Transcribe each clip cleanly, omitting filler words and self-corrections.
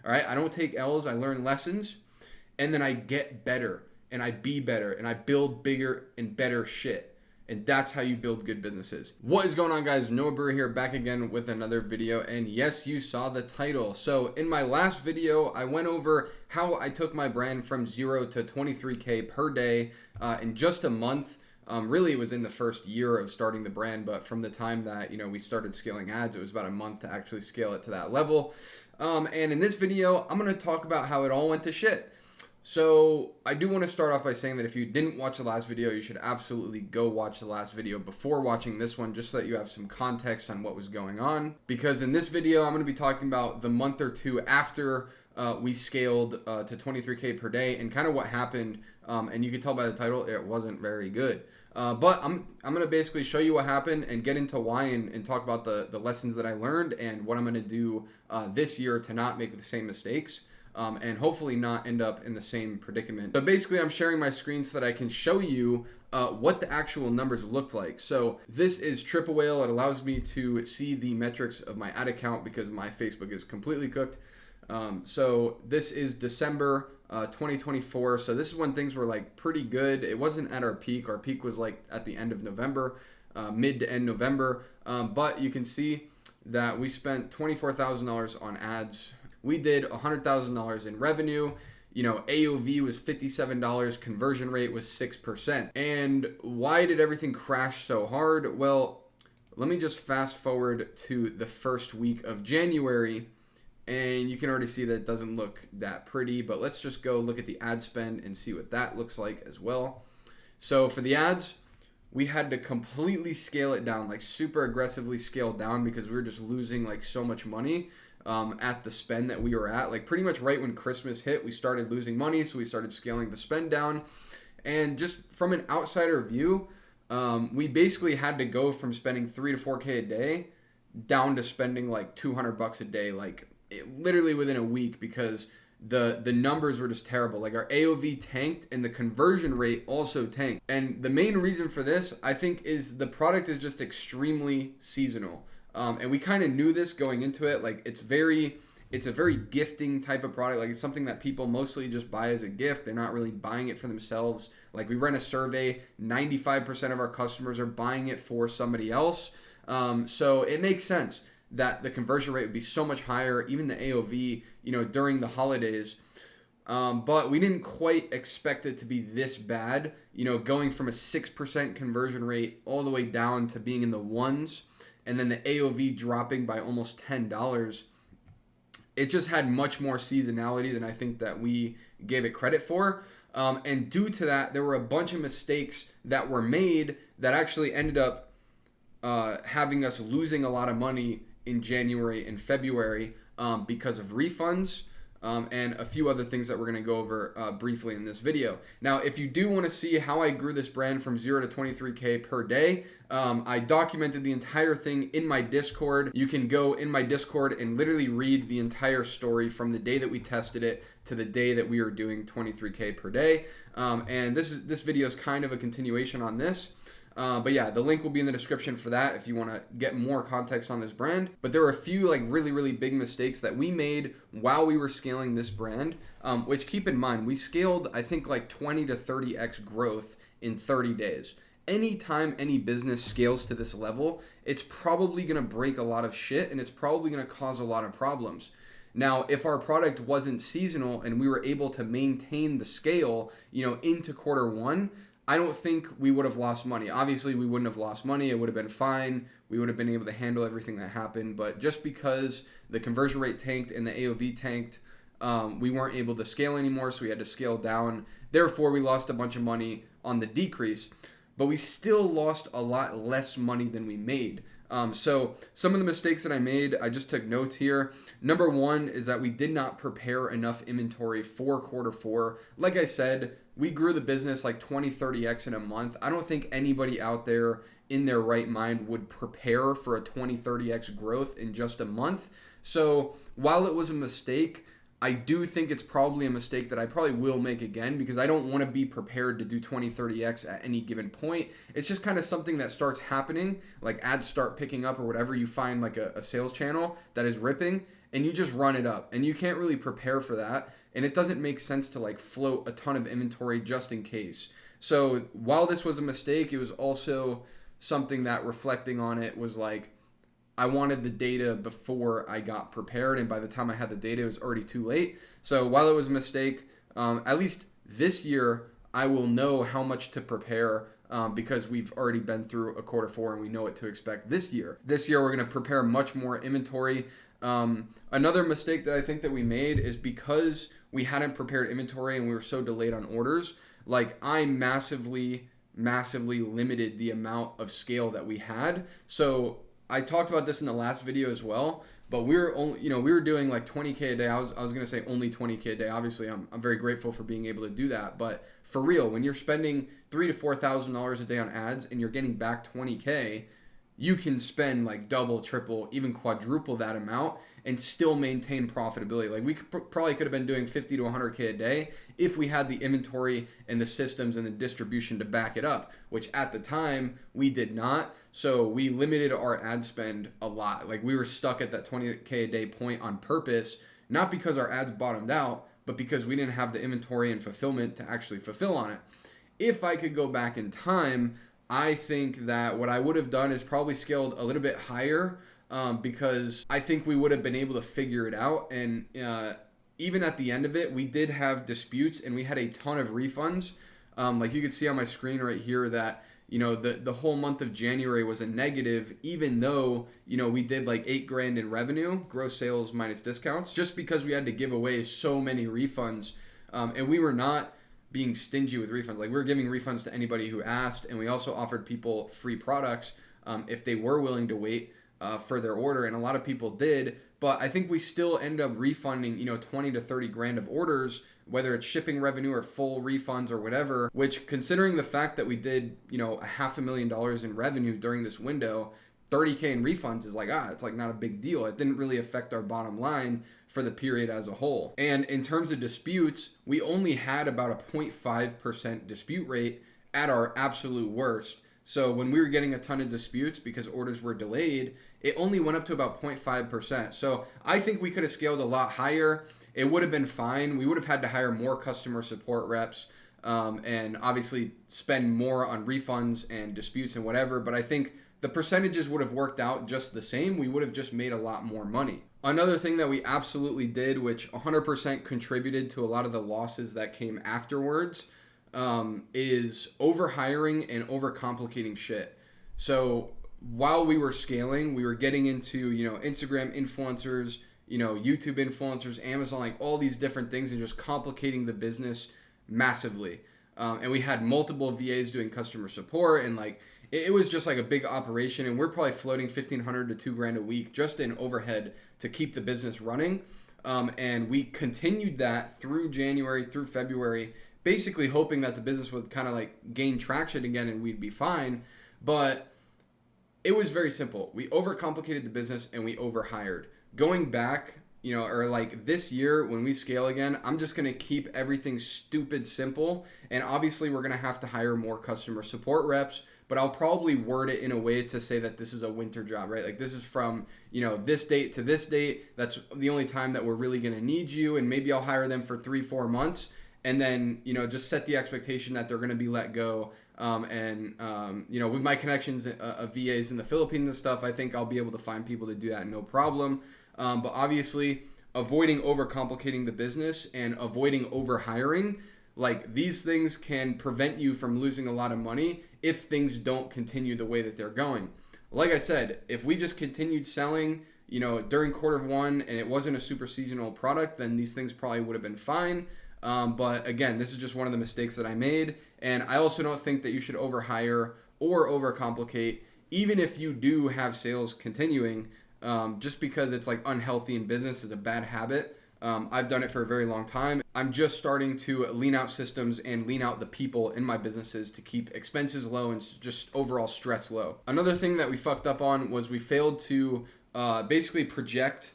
All right. I don't take L's. I learn lessons, and then I get better, and I be better, and I build bigger and better shit. And that's how you build good businesses. What is going on, guys? Noah Brewer here, back again with another video. And yes, you saw the title. So in my last video, I went over how I took my brand from 0 to 23K per day in just a month. Really, it was in the first year of starting the brand, but from the time that we started scaling ads, it was about a month to actually scale it to that level. And in this video, I'm going to talk about how it all went to shit. So I do want to start off by saying that if you didn't watch the last video, you should absolutely go watch the last video before watching this one, just so that you have some context on what was going on. Because in this video, I'm going to be talking about the month or two after we scaled to 23K per day and kind of what happened. And you can tell by the title, it wasn't very good. But I'm going to basically show you what happened and get into why and talk about the lessons that I learned and what I'm going to do this year to not make the same mistakes. And hopefully not end up in the same predicament. So basically, I'm sharing my screen so that I can show you what the actual numbers looked like. So this is Triple Whale. It allows me to see the metrics of my ad account because my Facebook is completely cooked. So this is December 2024. So this is when things were like pretty good. It wasn't at our peak. Our peak was like at the end of November, mid to end November. But you can see that we spent $24,000 on ads. We did $100,000 in revenue. AOV was $57. Conversion rate was 6%. And why did everything crash so hard? Well, let me just fast forward to the first week of January. And you can already see that it doesn't look that pretty. But let's just go look at the ad spend and see what that looks like as well. So for the ads, we had to completely scale it down, like super aggressively scale down because we were just losing like so much money. At the spend that we were at, like pretty much right when Christmas hit, we started losing money, so we started scaling the spend down. And just from an outsider view, we basically had to go from spending 3 to 4K a day down to spending like $200 a day, like literally within a week, because the numbers were just terrible. Like our AOV tanked and the conversion rate also tanked. And the main reason for this, I think, is the product is just extremely seasonal. And we kind of knew this going into it. Like it's a very gifting type of product. Like it's something that people mostly just buy as a gift. They're not really buying it for themselves. Like we ran a survey, 95% of our customers are buying it for somebody else. So it makes sense that the conversion rate would be so much higher, even the AOV, during the holidays. But we didn't quite expect it to be this bad, going from a 6% conversion rate all the way down to being in the ones. And then the AOV dropping by almost $10, it just had much more seasonality than I think that we gave it credit for. And due to that, there were a bunch of mistakes that were made that actually ended up having us losing a lot of money in January and February because of refunds. And a few other things that we're going to go over briefly in this video. Now, if you do want to see how I grew this brand from 0 to 23K per day, I documented the entire thing in my Discord. You can go in my Discord and literally read the entire story from the day that we tested it to the day that we were doing 23K per day. And this video is kind of a continuation on this. But yeah, the link will be in the description for that if you want to get more context on this brand. But there were a few like really, really big mistakes that we made while we were scaling this brand, which keep in mind, we scaled, I think like 20 to 30x growth in 30 days. Anytime any business scales to this level, it's probably going to break a lot of shit and it's probably going to cause a lot of problems. Now, if our product wasn't seasonal and we were able to maintain the scale, into quarter one, I don't think we would have lost money. Obviously, we wouldn't have lost money. It would have been fine. We would have been able to handle everything that happened. But just because the conversion rate tanked and the AOV tanked, we weren't able to scale anymore, so we had to scale down. Therefore, we lost a bunch of money on the decrease. But we still lost a lot less money than we made. So some of the mistakes that I made, I just took notes here. Number one is that we did not prepare enough inventory for quarter four. Like I said, we grew the business like 20, 30x in a month. I don't think anybody out there in their right mind would prepare for a 20, 30x growth in just a month. So while it was a mistake, I do think it's probably a mistake that I probably will make again because I don't want to be prepared to do 20, 30x at any given point. It's just kind of something that starts happening, like ads start picking up or whatever. You find like a sales channel that is ripping, and you just run it up, and you can't really prepare for that. And it doesn't make sense to like float a ton of inventory just in case. So while this was a mistake, it was also something that, reflecting on it, was like, I wanted the data before I got prepared, and by the time I had the data, it was already too late. So while it was a mistake, at least this year, I will know how much to prepare, because we've already been through a quarter four and we know what to expect this year. This year, we're going to prepare much more inventory. Another mistake that I think that we made is because we hadn't prepared inventory and we were so delayed on orders, like I massively limited the amount of scale that we had. So I talked about this in the last video as well, but we were only, we were doing like 20K a day. I was going to say only 20K a day. Obviously, I'm very grateful for being able to do that. But for real, when you're spending $3,000 to $4,000 a day on ads and you're getting back 20K, you can spend like double, triple, even quadruple that amount and still maintain profitability. Like we probably could have been doing 50 to 100K a day if we had the inventory and the systems and the distribution to back it up, which at the time we did not. So we limited our ad spend a lot. Like we were stuck at that 20K a day point on purpose, not because our ads bottomed out, but because we didn't have the inventory and fulfillment to actually fulfill on it. If I could go back in time, I think that what I would have done is probably scaled a little bit higher, because I think we would have been able to figure it out. And even at the end of it, we did have disputes and we had a ton of refunds. Like you could see on my screen right here that, the whole month of January was a negative, even though, we did like $8,000 in revenue, gross sales minus discounts, just because we had to give away so many refunds. And we were not being stingy with refunds. Like we were giving refunds to anybody who asked, and we also offered people free products if they were willing to wait for their order, and a lot of people did. But I think we still end up refunding 20 to 30 grand of orders, whether it's shipping revenue or full refunds or whatever, which, considering the fact that we did $500,000 in revenue during this window, 30K in refunds is like, it's like not a big deal. It didn't really affect our bottom line for the period as a whole. And in terms of disputes, we only had about a 0.5% dispute rate at our absolute worst. So when we were getting a ton of disputes because orders were delayed, it only went up to about 0.5%. So I think we could have scaled a lot higher. It would have been fine. We would have had to hire more customer support reps, and obviously spend more on refunds and disputes and whatever. But I think the percentages would have worked out just the same. We would have just made a lot more money. Another thing that we absolutely did, which 100% contributed to a lot of the losses that came afterwards, is overhiring and overcomplicating shit. So while we were scaling, we were getting into, Instagram influencers, YouTube influencers, Amazon, like all these different things, and just complicating the business massively. And we had multiple VAs doing customer support, and like it was just like a big operation. And we're probably floating $1,500 to $2,000 a week just in overhead to keep the business running. And we continued that through January, through February, basically hoping that the business would kind of like gain traction again and we'd be fine. But it was very simple. We overcomplicated the business and we overhired. Going back, or like this year when we scale again, I'm just going to keep everything stupid simple. And obviously we're going to have to hire more customer support reps, but I'll probably word it in a way to say that this is a winter job, right? Like this is from, this date to this date. That's the only time that we're really going to need you. And maybe I'll hire them for 3-4 months. And then, just set the expectation that they're going to be let go. With my connections of VAs in the Philippines and stuff, I think I'll be able to find people to do that, no problem. But obviously, avoiding overcomplicating the business and avoiding overhiring, like these things can prevent you from losing a lot of money if things don't continue the way that they're going. Like I said, if we just continued selling, during quarter one and it wasn't a super seasonal product, then these things probably would have been fine. But again, this is just one of the mistakes that I made. And I also don't think that you should overhire or overcomplicate, even if you do have sales continuing, just because it's like unhealthy in business. It's a bad habit. I've done it for a very long time. I'm just starting to lean out systems and lean out the people in my businesses to keep expenses low and just overall stress low. Another thing that we fucked up on was we failed to basically project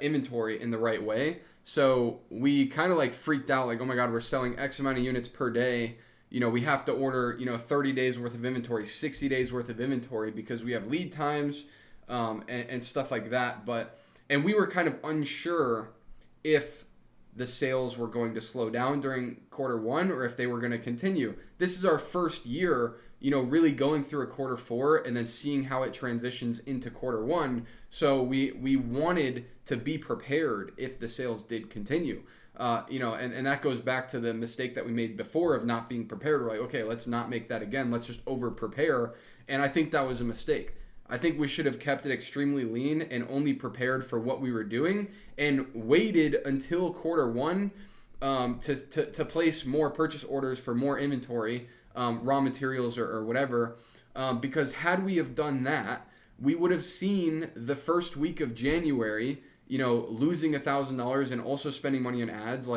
inventory in the right way. So we kind of like freaked out, like, oh my God, we're selling X amount of units per day. We have to order, 30 days worth of inventory, 60 days worth of inventory because we have lead times and stuff like that. But And we were kind of unsure if the sales were going to slow down during quarter one or if they were going to continue. This is our first year, really going through a quarter four and then seeing how it transitions into quarter one. So we wanted to be prepared if the sales did continue. And that goes back to the mistake that we made before of not being prepared. We're like, okay, let's not make that again. Let's just over prepare. And I think that was a mistake. I think we should have kept it extremely lean and only prepared for what we were doing and waited until quarter one to place more purchase orders for more inventory, raw materials or whatever. Because had we have done that, we would have seen the first week of January, losing $1,000 and also spending money on ads,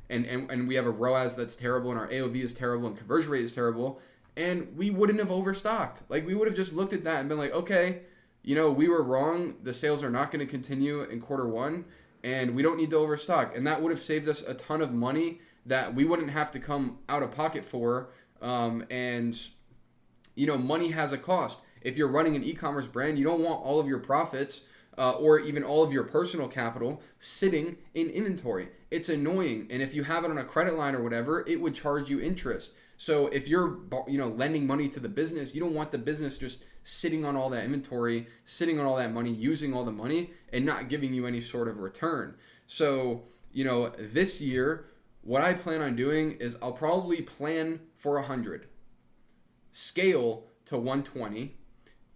and we have a ROAS that's terrible and our AOV is terrible and conversion rate is terrible. And we wouldn't have overstocked. Like, we would have just looked at that and been like, okay, we were wrong. The sales are not going to continue in quarter one, and we don't need to overstock. And that would have saved us a ton of money that we wouldn't have to come out of pocket for. Money has a cost. If you're running an e-commerce brand, you don't want all of your profits or even all of your personal capital sitting in inventory. It's annoying. And if you have it on a credit line or whatever, it would charge you interest. So if you're, lending money to the business, you don't want the business just sitting on all that inventory, sitting on all that money, using all the money, and not giving you any sort of return. So, this year, what I plan on doing is I'll probably plan for 100, scale to 120,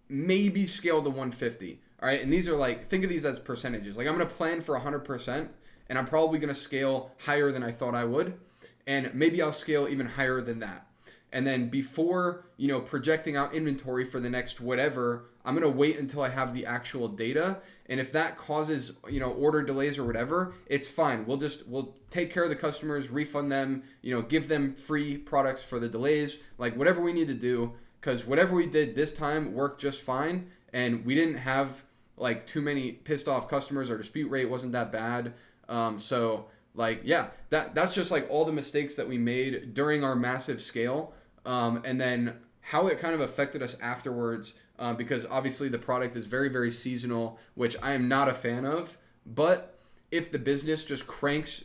maybe scale to 150. All right. And these are think of these as percentages. I'm going to plan for 100%, and I'm probably going to scale higher than I thought I would. And maybe I'll scale even higher than that. And then before, projecting out inventory for the next whatever, I'm going to wait until I have the actual data. And if that causes, order delays or whatever, it's fine. We'll take care of the customers, refund them, give them free products for the delays, whatever we need to do, because whatever we did this time worked just fine. And we didn't have too many pissed off customers. Our dispute rate wasn't that bad. That's just all the mistakes that we made during our massive scale, and then how it kind of affected us afterwards, because obviously the product is very, very seasonal, which I am not a fan of. But if the business just cranks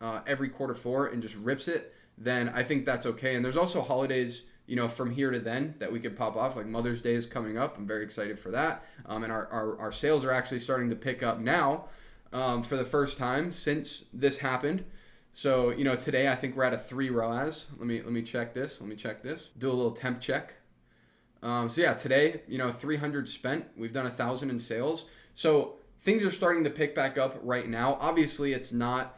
every quarter four and just rips it, then I think that's okay. And there's also holidays, from here to then that we could pop off, like Mother's Day is coming up. I'm very excited for that. And our sales are actually starting to pick up now. For the first time since this happened. So, today I think we're at a 3 ROAS. Let me check this. Do a little temp check. Today, 300 spent. We've done 1,000 in sales. So things are starting to pick back up right now. Obviously, it's not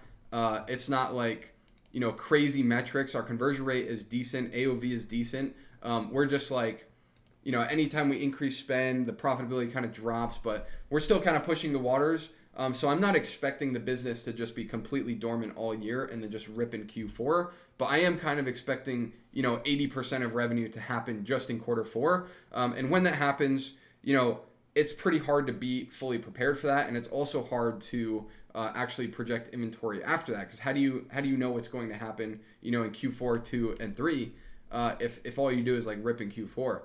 crazy metrics. Our conversion rate is decent. AOV is decent. We're just anytime we increase spend, the profitability kind of drops, but we're still kind of pushing the waters. So I'm not expecting the business to just be completely dormant all year and then just rip in Q4. But I am kind of expecting, 80% of revenue to happen just in quarter four. And when that happens, it's pretty hard to be fully prepared for that. And it's also hard to actually project inventory after that. Because how do you know what's going to happen, in Q4, 2, and 3 if all you do is rip in Q4.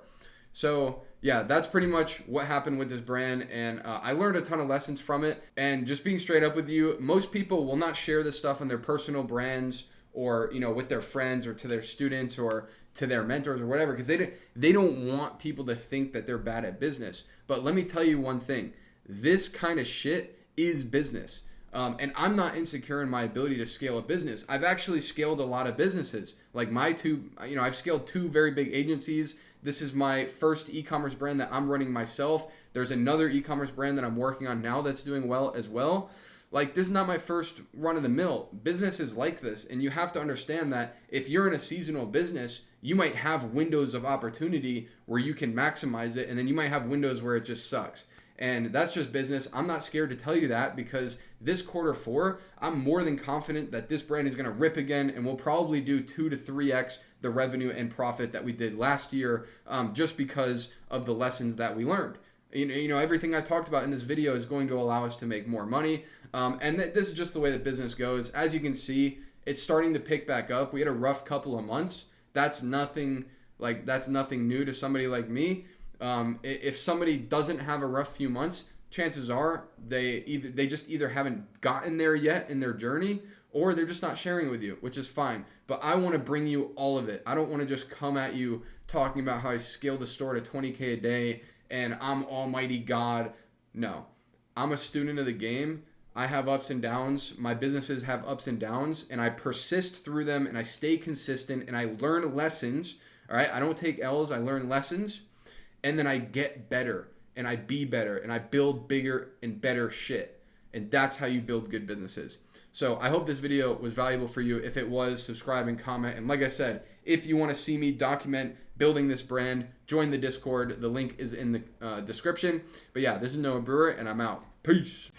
So yeah, that's pretty much what happened with this brand, and I learned a ton of lessons from it. And just being straight up with you, most people will not share this stuff on their personal brands or with their friends or to their students or to their mentors or whatever, because they don't want people to think that they're bad at business. But let me tell you one thing: this kind of shit is business. And I'm not insecure in my ability to scale a business. I've actually scaled a lot of businesses. I've scaled 2 very big agencies. This is my first e-commerce brand that I'm running myself. There's another e-commerce brand that I'm working on now that's doing well as well. This is not my first run of the mill. Business is like this, and you have to understand that if you're in a seasonal business, you might have windows of opportunity where you can maximize it, and then you might have windows where it just sucks. And that's just business. I'm not scared to tell you that, because this quarter four, I'm more than confident that this brand is going to rip again, and we'll probably do 2 to 3x the revenue and profit that we did last year, just because of the lessons that we learned. Everything I talked about in this video is going to allow us to make more money. And this is just the way that business goes. As you can see, it's starting to pick back up. We had a rough couple of months. That's nothing new to somebody like me. If somebody doesn't have a rough few months, chances are they just either haven't gotten there yet in their journey, or they're just not sharing with you, which is fine. But I want to bring you all of it. I don't want to just come at you talking about how I scaled a store to 20K a day and I'm almighty God. No, I'm a student of the game. I have ups and downs. My businesses have ups and downs, and I persist through them, and I stay consistent, and I learn lessons. All right, I don't take L's. I learn lessons, and then I get better, and I be better, and I build bigger and better shit. And that's how you build good businesses. So I hope this video was valuable for you. If it was, subscribe and comment. And like I said, if you want to see me document building this brand, join the Discord. The link is in the description. But yeah, this is Noah Brewer, and I'm out. Peace.